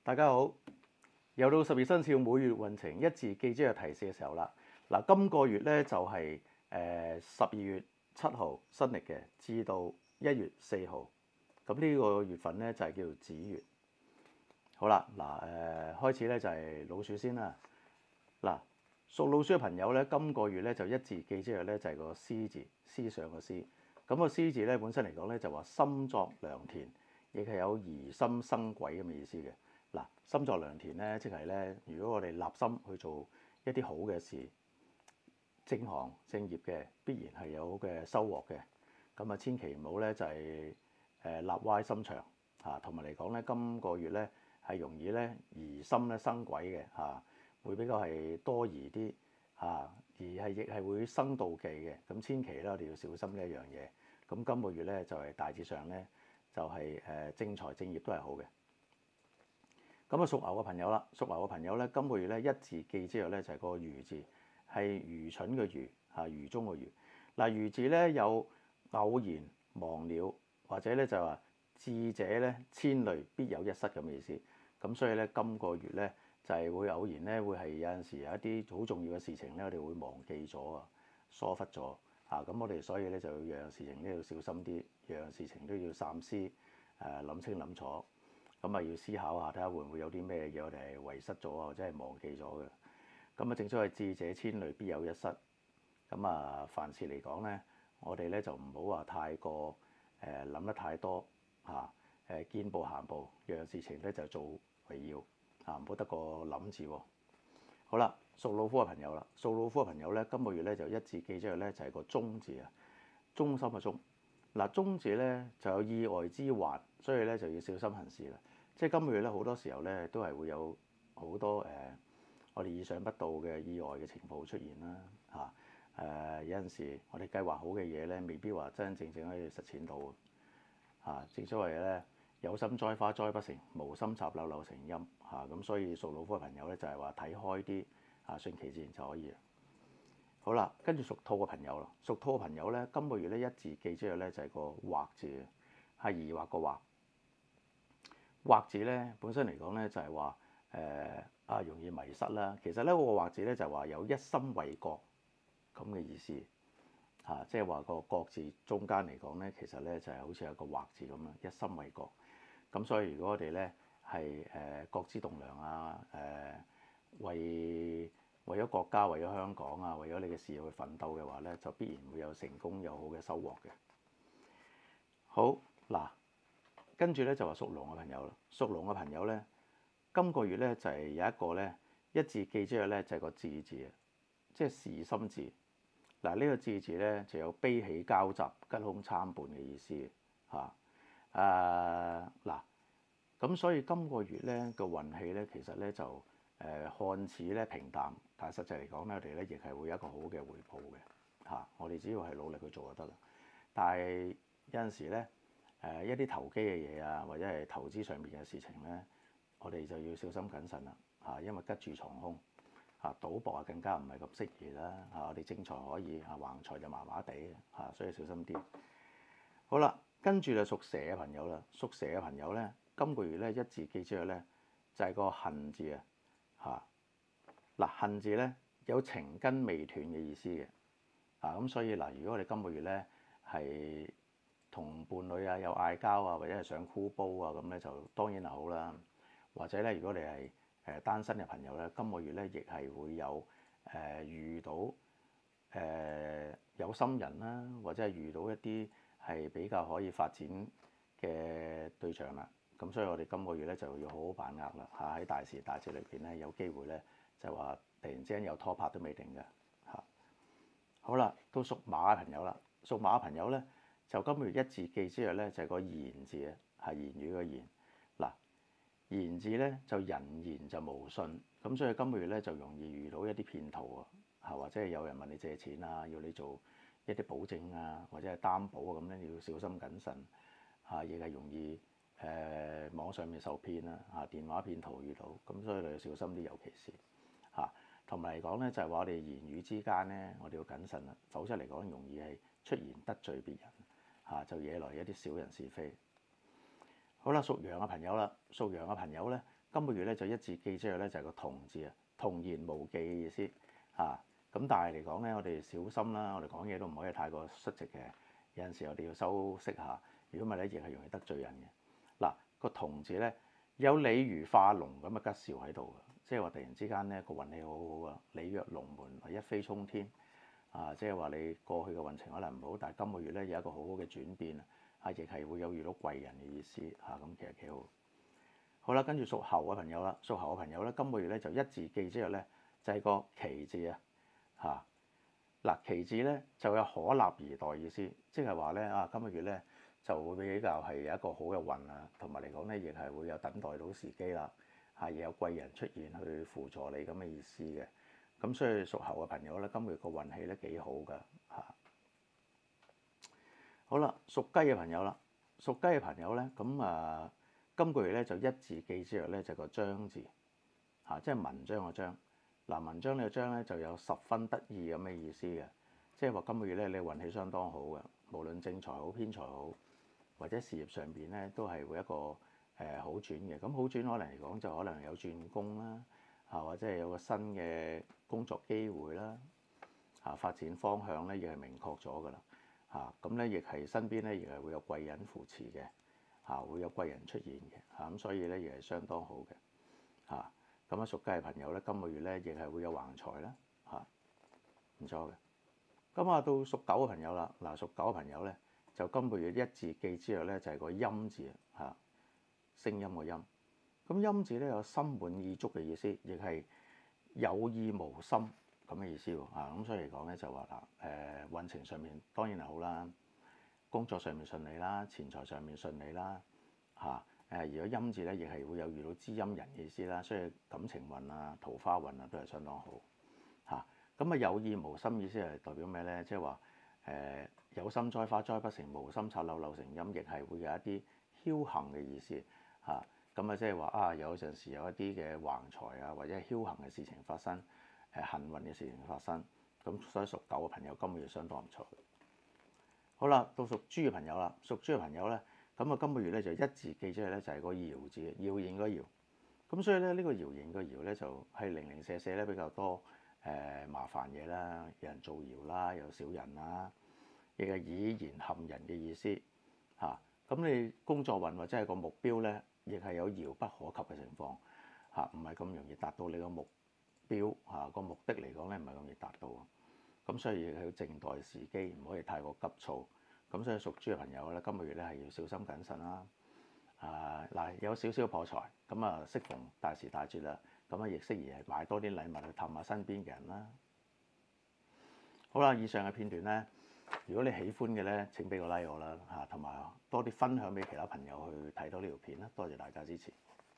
大家好，又到12生肖每月運程一字記之日提示嘅時候啦。嗱，今個月咧就係12月7號新曆嘅，至到1月4號。咁呢個月份咧就係叫做子月。好啦，開始咧就係老鼠先啦。嗱，屬老鼠嘅朋友咧，今個月咧就一字記之日咧就係個思字，思想個思。咁個思字咧本身嚟講咧就話心作良田，亦係有怡心生貴咁嘅意思嘅。嗱，心作良田咧，即係咧，如果我哋立心去做一啲好嘅事，正行正業嘅，必然係有好嘅收穫嘅。咁啊，千祈唔好咧就係立歪心腸嚇，同埋嚟講咧，今個月咧係容易咧疑心咧生鬼嘅嚇，會比較係多疑啲嚇，而係亦係會生妒忌嘅。咁千祈咧，我哋要小心呢一樣嘢。咁今個月咧就係大致上咧就係正財正業都係好嘅。咁啊，屬牛嘅朋友啦，屬牛嘅朋友咧，今個月咧一字記之日咧就係個愚字，係愚蠢嘅愚嚇，愚忠嘅愚。嗱，愚字咧有偶然忘了，或者咧就話智者咧千慮必有一失咁嘅意思。咁所以咧今個月咧就係會偶然咧會係有陣時有一啲好重要嘅事情咧，我哋會忘記咗啊，疏忽咗嚇。咁我哋所以咧就樣樣事情都要小心啲，樣樣事情都要三思諗清諗楚。咁啊要思考下，睇下會唔會有啲咩嘢我哋係遺失咗啊，或者係忘記咗嘅。咁啊，正所謂智者千慮必有一失。咁啊，凡事嚟講咧，我哋咧就唔好話太過諗得太多嚇。見步行步，樣樣事情咧就做為要嚇，唔好得個諗字喎。好啦，屬老虎嘅朋友啦，屬老虎嘅朋友咧，今個月咧就一字記之日咧就係個忠字啊，忠心嘅忠。嗱，忠字咧就有意外之患，所以咧就要小心行事啦。即係今個月咧好多時候咧都係會有好多我哋意想不到嘅意外嘅情況出現啦嚇。有陣時我哋計劃好嘅嘢咧，未必話真真正正可以實踐到嚇。正所謂咧，有心栽花栽不成，無心插柳柳成蔭嚇。咁所以屬老虎嘅朋友咧就係話睇開啲嚇，順其自然就可以。好啦，跟住屬兔嘅朋友啦，屬兔嘅朋友咧，今個月咧一字記之日咧就係個惑字，係疑惑個惑。惑字咧本身嚟講咧就係話容易迷失啦。其實咧個惑字咧就係話有一心為國咁嘅意思嚇，即係話個國字中間嚟講咧，其實咧就係好似有個惑字咁樣，一心為國。咁所以如果我哋咧係國之棟梁啊，為咗國家、為咗香港啊、為咗你嘅事業去奮鬥嘅話咧，就必然會有成功、有好嘅收穫嘅。好嗱，跟住咧就話屬龍嘅朋友啦，屬龍嘅朋友咧，今個月咧就係有一個咧一字記之日咧就係個智字啊，即係事心字。嗱，呢個智字咧就有悲喜交集、吉凶參半嘅意思嚇。嗱，咁所以今個月咧個運氣咧其實咧就看似咧平淡，但係實際嚟講咧，我哋咧亦係會有一個好嘅回報嘅嚇。我哋只要係努力去做就得啦。但係有陣時咧一啲投機嘅嘢啊，或者係投資上面嘅事情咧，我哋就要小心謹慎啦嚇，因為吉住藏凶嚇，賭博啊更加唔係咁適宜啦嚇。我哋正財可以嚇，橫財就麻麻地嚇，所以小心啲。好啦，跟住就屬蛇嘅朋友啦，屬蛇嘅朋友咧，今個月咧一字記之日咧就係個恨字啊嚇。嗱，恨字咧有情根未斷嘅意思嘅啊，咁所以嗱，如果我哋今個月咧係同伴侶啊有嗌交啊，或者係想箍煲啊咁咧，就當然係好啦。或者咧，如果你係單身嘅朋友咧，今個月咧亦係會有遇到有心人啦，或者係遇到一啲係比較可以發展嘅對象啦。咁所以我哋今個月咧就要好好把握啦嚇，喺大時大節裏邊咧有機會咧就話突然之間有拖拍都未定嘅嚇。好啦，到屬馬嘅朋友啦，屬馬嘅朋友咧就今個月一字記之日咧就係個言字啊，係言語嘅言。嗱，言字咧就人言就無信，咁所以今個月咧就容易遇到一啲騙徒啊嚇，或者係有人問你借錢啊，要你做一啲保證啊，或者係擔保啊，咁咧你要小心謹慎嚇，亦係容易網上面受騙啦嚇，電話騙徒遇到，咁所以你要小心啲，尤其是嚇。同埋嚟講咧，就係話我哋言語之間咧，我哋要謹慎啦，否則嚟講容易係出言得罪別人嚇，就惹來一啲小人是非。好啦，屬羊嘅朋友啦，屬羊嘅朋友咧，今個月咧就一字記之後咧就係個同字啊，童言無忌嘅意思嚇。咁但係嚟講咧，我哋小心啦，我哋講嘢都唔可以太過率直嘅，有陣時我哋要修飾下，如果唔係咧，亦係容易得罪人嘅。嗱，個童字咧有鯉魚化龍咁嘅吉兆喺度嘅，即係話突然之間咧個運氣好好啊，鯉躍龍門，一飛沖天啊！即係話你過去嘅運程可能唔好，但係今個月咧有一個好好嘅轉變啊，亦係會有遇到貴人嘅意思嚇，咁其實幾好。好啦，跟住屬猴嘅朋友啦，屬猴嘅朋友咧，今個月咧就一字記之後咧就係個奇字啊嚇。嗱，奇字咧就有可立而待意思，即係話咧啊，今個月咧就會比較係有一個好嘅運啊，同埋嚟講咧亦係會有等待到時機啦，係有貴人出現去輔助你咁嘅意思嘅。咁所以屬猴嘅朋友咧，今個月個運氣咧幾好㗎嚇。好啦，屬雞嘅朋友啦，屬雞嘅朋友咧，咁今個月咧就一字記之後咧就個章字嚇，即係文章個章。嗱，文章呢個章咧就有十分得意咁嘅意思嘅，即係話今個月咧你運氣相當好嘅，無論正財好、偏財好，或者事業上邊咧都係會一個好轉嘅。咁好轉可能嚟講就可能有轉工啦，嚇或者係有個新嘅工作機會啦，嚇發展方向咧亦係明確咗㗎啦，嚇咁咧亦係身邊咧亦係會有貴人扶持嘅，嚇會有貴人出現嘅，嚇咁所以咧亦係相當好嘅，嚇。咁啊，屬雞嘅朋友咧，今個月咧亦係會有橫財啦，嚇唔錯嘅。咁啊，到屬狗嘅朋友啦，嗱，屬狗嘅朋友咧，就今個月一字記之後咧，就係個陰字嚇，聲音個陰。咁陰字咧有心滿意足嘅意思，亦係有意無心咁嘅意思喎，咁所以嚟講咧就話嗱，運程上面當然係好啦，工作上面順利啦，錢財上面順利啦，嚇。如果陰字咧，亦係會有遇到知音人嘅意思啦，所以感情運啊、桃花運啊都係相當好嚇。咁有意無心意思係代表咩咧？即係話有心栽花栽不成，無心插柳柳成蔭，亦係會有一啲僥倖嘅意思嚇。咁即係話有陣時有一啲嘅橫財啊，或者係僥倖嘅事情發生，幸運嘅事情發生。咁所以屬狗嘅朋友今個月相當唔錯。好啦，到屬豬嘅朋友啦，屬豬嘅朋友咧。咁啊，今個月咧就一字記之後咧就係個爻字，妖應個爻。咁所以咧呢個爻應個爻咧就係零零舍舍咧比較多麻煩嘢啦，有人造謠啦，有小人啦，亦係以言陷人嘅意思嚇。咁你工作運或者係個目標咧，亦係有遙不可及嘅情況嚇，唔係咁容易達到你個目標嚇，個目的嚟講咧唔係咁容易達到。咁所以亦係要靜待時機，唔可以太過急躁。咁所以屬豬嘅朋友咧，今個月咧係要小心謹慎啦。嗱，有少少破財，咁啊適逢大時大節啦，咁啊亦適宜係買多啲禮物去氹下身邊嘅人啦。好啦，以上嘅片段咧，如果你喜歡嘅咧，請俾個 like 我啦嚇，同埋多啲分享俾其他朋友去睇到呢條片啦。多謝大家支持。